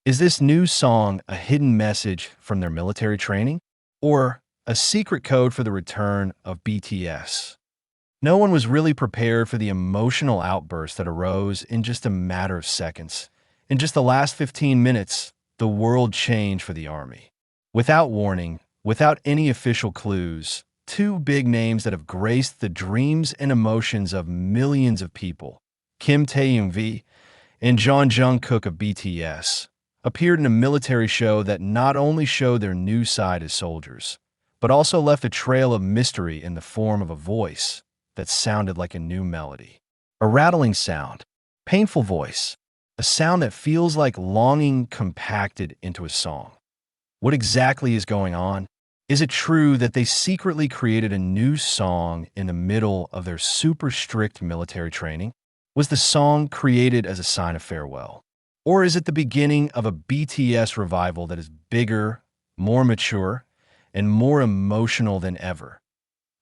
Is this new song a hidden message from their military training? Or a secret code for the return of BTS? No one was really prepared for the emotional outburst that arose in just a matter of seconds. In just the last 15 minutes, the world changed for the army. Without warning, without any official clues, two big names that have graced the dreams and emotions of millions of people, Kim Taehyung and Jungkook of BTS, appeared in a military show that not only showed their new side as soldiers, but also left a trail of mystery in the form of a voice that sounded like a new melody. A rattling sound, painful voice, a sound that feels like longing compacted into a song. What exactly is going on? Is it true that they secretly created a new song in the middle of their super strict military training? Was the song created as a sign of farewell? Or is it the beginning of a BTS revival that is bigger, more mature, and more emotional than ever?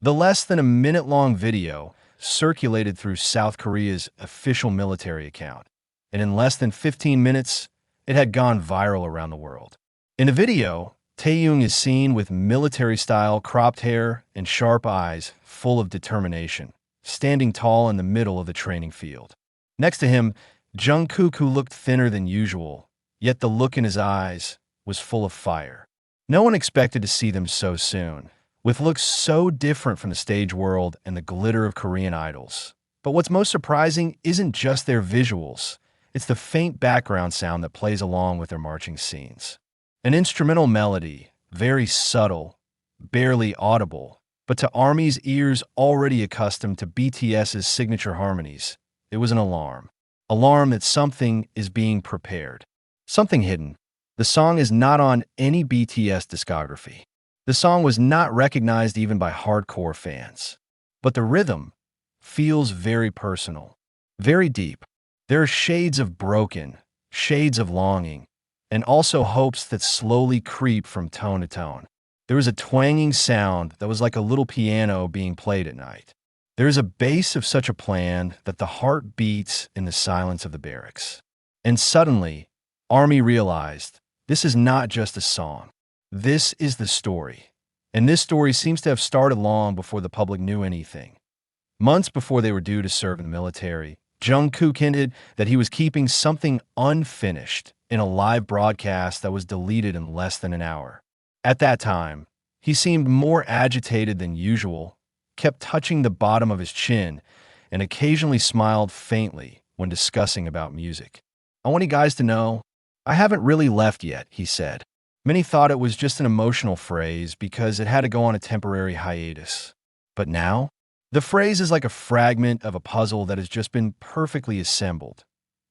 The less than a minute-long video circulated through South Korea's official military account, and in less than 15 minutes, it had gone viral around the world. In the video, Taehyung is seen with military-style cropped hair and sharp eyes full of determination, standing tall in the middle of the training field. Next to him, Jungkook, who looked thinner than usual, yet the look in his eyes was full of fire. No one expected to see them so soon, with looks so different from the stage world and the glitter of Korean idols. But what's most surprising isn't just their visuals, it's the faint background sound that plays along with their marching scenes. An instrumental melody, very subtle, barely audible, but to ARMY's ears already accustomed to BTS's signature harmonies, it was an alarm. Alarm that something is being prepared. Something hidden. The song is not on any BTS discography. The song was not recognized even by hardcore fans. But the rhythm feels very personal, very deep. There are shades of broken, shades of longing, and also hopes that slowly creep from tone to tone. There was a twanging sound that was like a little piano being played at night. There is a bass of such a plan that the heart beats in the silence of the barracks. And suddenly, ARMY realized this is not just a song. This is the story. And this story seems to have started long before the public knew anything. Months before they were due to serve in the military, Jungkook hinted that he was keeping something unfinished in a live broadcast that was deleted in less than an hour. At that time, he seemed more agitated than usual, kept touching the bottom of his chin, and occasionally smiled faintly when discussing about music. "I want you guys to know, I haven't really left yet," he said. Many thought it was just an emotional phrase because it had to go on a temporary hiatus. But now, the phrase is like a fragment of a puzzle that has just been perfectly assembled.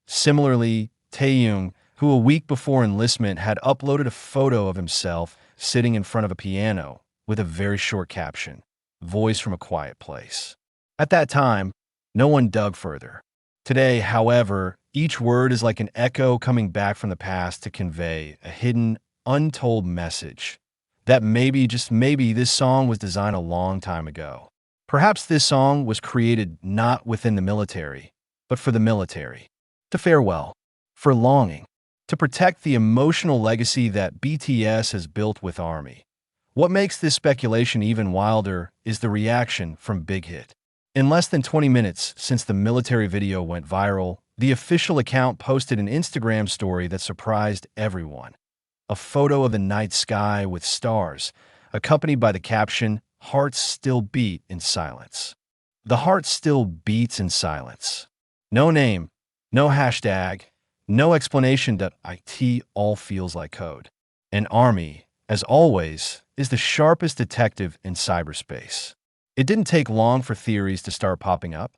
Similarly, Taehyung, who a week before enlistment had uploaded a photo of himself sitting in front of a piano with a very short caption, "Voice from a quiet place." At that time, no one dug further. Today, however, each word is like an echo coming back from the past to convey a hidden, untold message that maybe, just maybe, this song was designed a long time ago. Perhaps this song was created not within the military, but for the military. To farewell, for longing, to protect the emotional legacy that BTS has built with ARMY. What makes this speculation even wilder is the reaction from Big Hit. In less than 20 minutes since the military video went viral, the official account posted an Instagram story that surprised everyone. A photo of the night sky with stars, accompanied by the caption, "Hearts still beat in silence." The heart still beats in silence. No name, no hashtag, no explanation that IT all feels like code. And ARMY, as always, is the sharpest detective in cyberspace. It didn't take long for theories to start popping up.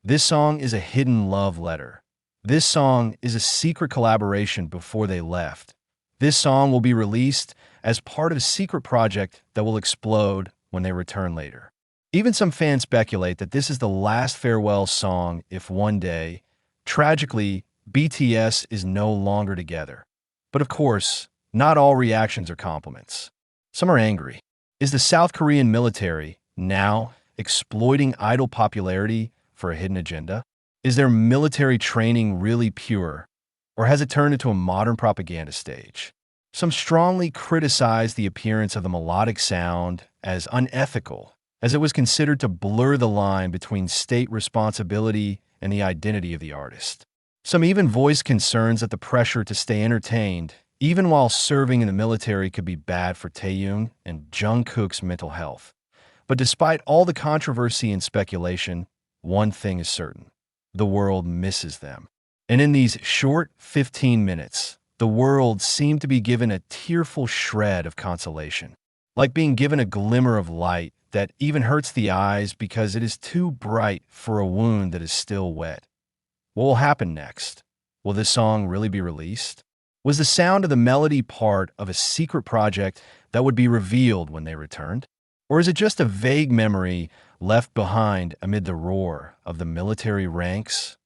This song is a hidden love letter. This song is a secret collaboration before they left. This song will be released as part of a secret project that will explode when they return later. Even some fans speculate that this is the last farewell song if one day, tragically, BTS is no longer together. But of course, not all reactions are compliments. Some are angry. Is the South Korean military now exploiting idol popularity for a hidden agenda? Is their military training really pure, Or has it turned into a modern propaganda stage? Some strongly criticized the appearance of the melodic sound as unethical, as it was considered to blur the line between state responsibility and the identity of the artist. Some even voiced concerns that the pressure to stay entertained, even while serving in the military, could be bad for Taehyung and Jungkook's mental health. But despite all the controversy and speculation, one thing is certain: the world misses them. And in these short 15 minutes, the world seemed to be given a tearful shred of consolation, like being given a glimmer of light that even hurts the eyes because it is too bright for a wound that is still wet. What will happen next? Will this song really be released? Was the sound of the melody part of a secret project that would be revealed when they returned? Or is it just a vague memory left behind amid the roar of the military ranks?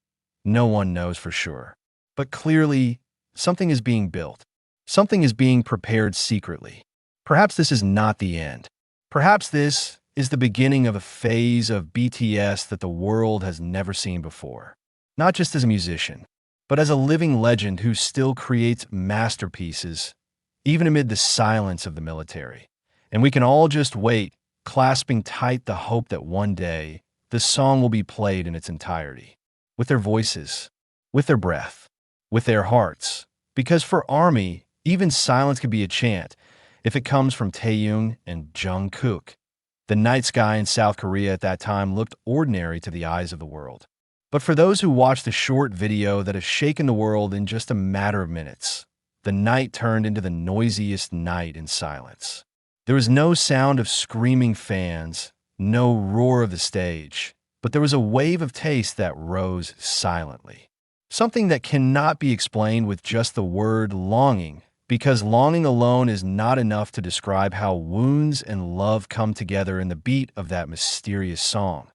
No one knows for sure. But clearly, something is being built. Something is being prepared secretly. Perhaps this is not the end. Perhaps this is the beginning of a phase of BTS that the world has never seen before. Not just as a musician, but as a living legend who still creates masterpieces, even amid the silence of the military. And we can all just wait, clasping tight the hope that one day this song will be played in its entirety, with their voices, with their breath, with their hearts. Because for ARMY, even silence could be a chant if it comes from Taehyung and Jungkook. The night sky in South Korea at that time looked ordinary to the eyes of the world. But for those who watched the short video that has shaken the world in just a matter of minutes, the night turned into the noisiest night in silence. There was no sound of screaming fans, no roar of the stage, but there was a wave of taste that rose silently. Something that cannot be explained with just the word longing, because longing alone is not enough to describe how wounds and love come together in the beat of that mysterious song.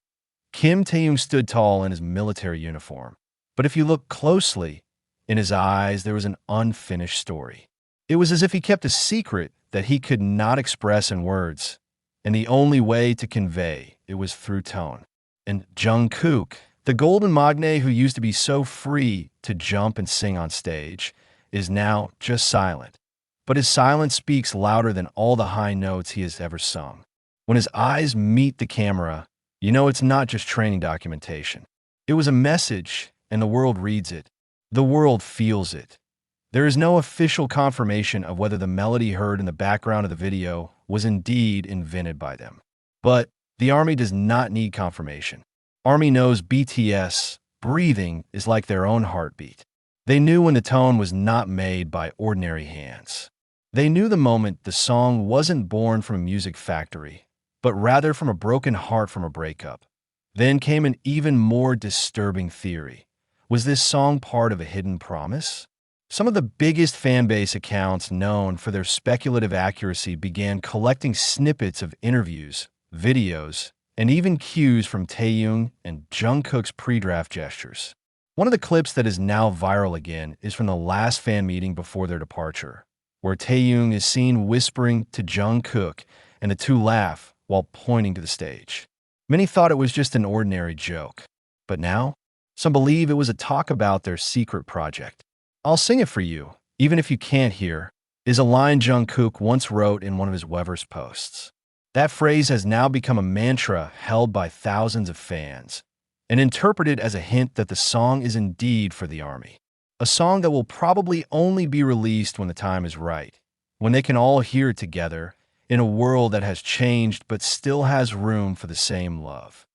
Kim Taehyung stood tall in his military uniform, but if you look closely, in his eyes there was an unfinished story. It was as if he kept a secret that he could not express in words, and the only way to convey it was through tone. And Jungkook, the golden magne who used to be so free to jump and sing on stage, is now just silent. But his silence speaks louder than all the high notes he has ever sung. When his eyes meet the camera, you know it's not just training documentation. It was a message, and the world reads it. The world feels it. There is no official confirmation of whether the melody heard in the background of the video was indeed invented by them. But the ARMY does not need confirmation. ARMY knows BTS breathing is like their own heartbeat. They knew when the tone was not made by ordinary hands. They knew the moment the song wasn't born from a music factory, but rather from a broken heart from a breakup. Then came an even more disturbing theory. Was this song part of a hidden promise? Some of the biggest fanbase accounts known for their speculative accuracy began collecting snippets of interviews, videos, and even cues from Taehyung and Jungkook's pre-draft gestures. One of the clips that is now viral again is from the last fan meeting before their departure, where Taehyung is seen whispering to Jungkook, and the two laugh while pointing to the stage. Many thought it was just an ordinary joke, but now, some believe it was a talk about their secret project. "I'll sing it for you, even if you can't hear," is a line Jungkook once wrote in one of his Weverse posts. That phrase has now become a mantra held by thousands of fans, and interpreted as a hint that the song is indeed for the ARMY. A song that will probably only be released when the time is right, when they can all hear it together, in a world that has changed but still has room for the same love.